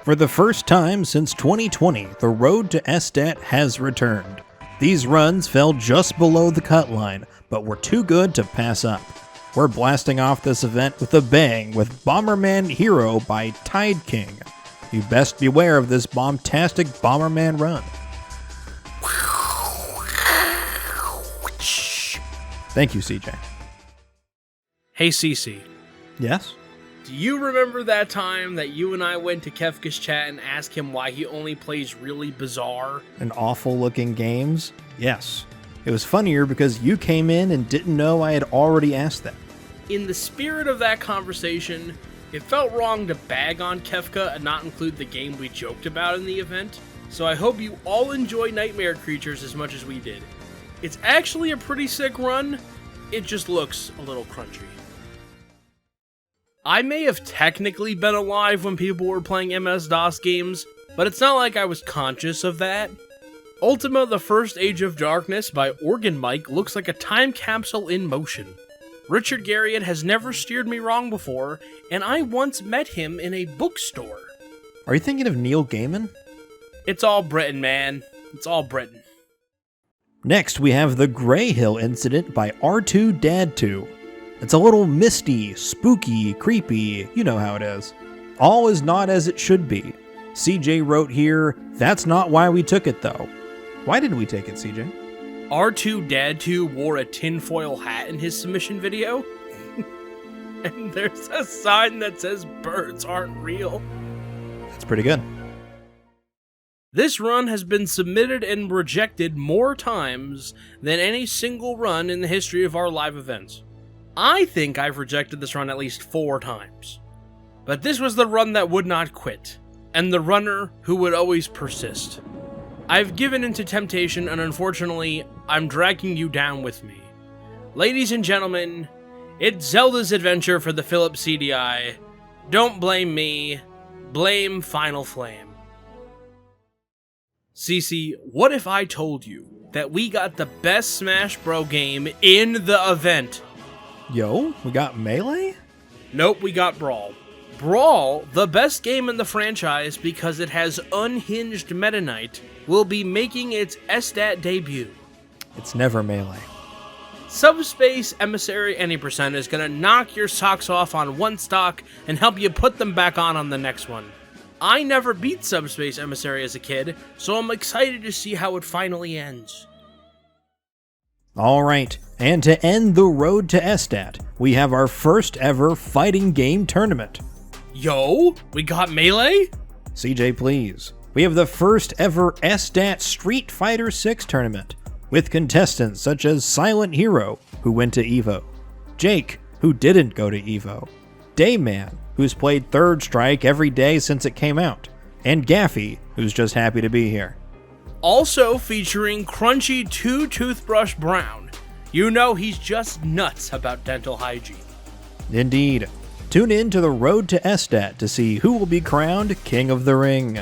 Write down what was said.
For the first time since 2020, the road to SDAT has returned. These runs fell just below the cut line, but were too good to pass up. We're blasting off this event with a bang with Bomberman Hero by Tide King. You best beware of this bombastic Bomberman run. Thank you, CJ. Hey, CC. Yes? Do you remember that time that you and I went to Kefka's chat and asked him why he only plays really bizarre and awful-looking games? Yes. It was funnier because you came in and didn't know I had already asked that. In the spirit of that conversation, it felt wrong to bag on Kefka and not include the game we joked about in the event, so I hope you all enjoy Nightmare Creatures as much as we did. It's actually a pretty sick run, it just looks a little crunchy. I may have technically been alive when people were playing MS-DOS games, but it's not like I was conscious of that. Ultima: The First Age of Darkness by Organ Mike looks like a time capsule in motion. Richard Garriott has never steered me wrong before, and I once met him in a bookstore. Are you thinking of Neil Gaiman? It's all Britain, man. It's all Britain. Next, we have The Grey Hill Incident by R2Dad2. It's a little misty, spooky, creepy, you know how it is. All is not as it should be. CJ wrote here, "That's not why we took it though." Why did we take it, CJ? R2Dad2 wore a tinfoil hat in his submission video. And there's a sign that says birds aren't real. That's pretty good. This run has been submitted and rejected more times than any single run in the history of our live events. I think I've rejected this run at least 4 times. But this was the run that would not quit, and the runner who would always persist. I've given into temptation, and unfortunately, I'm dragging you down with me. Ladies and gentlemen, it's Zelda's Adventure for the Philips CDI. Don't blame me, blame Final Flame. CC, what if I told you that we got the best Smash Bros. Game in the event? Yo, we got Melee? Nope, we got Brawl. Brawl, the best game in the franchise because it has unhinged Meta Knight, will be making its SDAT debut. It's never Melee. Subspace Emissary Any Percent is gonna knock your socks off on one stock and help you put them back on the next one. I never beat Subspace Emissary as a kid, so I'm excited to see how it finally ends. Alright, and to end the road to SDAT, we have our first ever fighting game tournament. Yo, we got Melee? CJ, please. We have the first ever SDAT Street Fighter 6 tournament, with contestants such as Silent Hero, who went to EVO, Jake, who didn't go to EVO, Dayman, who's played Third Strike every day since it came out, and Gaffy, who's just happy to be here. Also featuring Crunchy 2 Toothbrush Brown. You know he's just nuts about dental hygiene. Indeed. Tune in to the road to SDAT to see who will be crowned King of the Ring.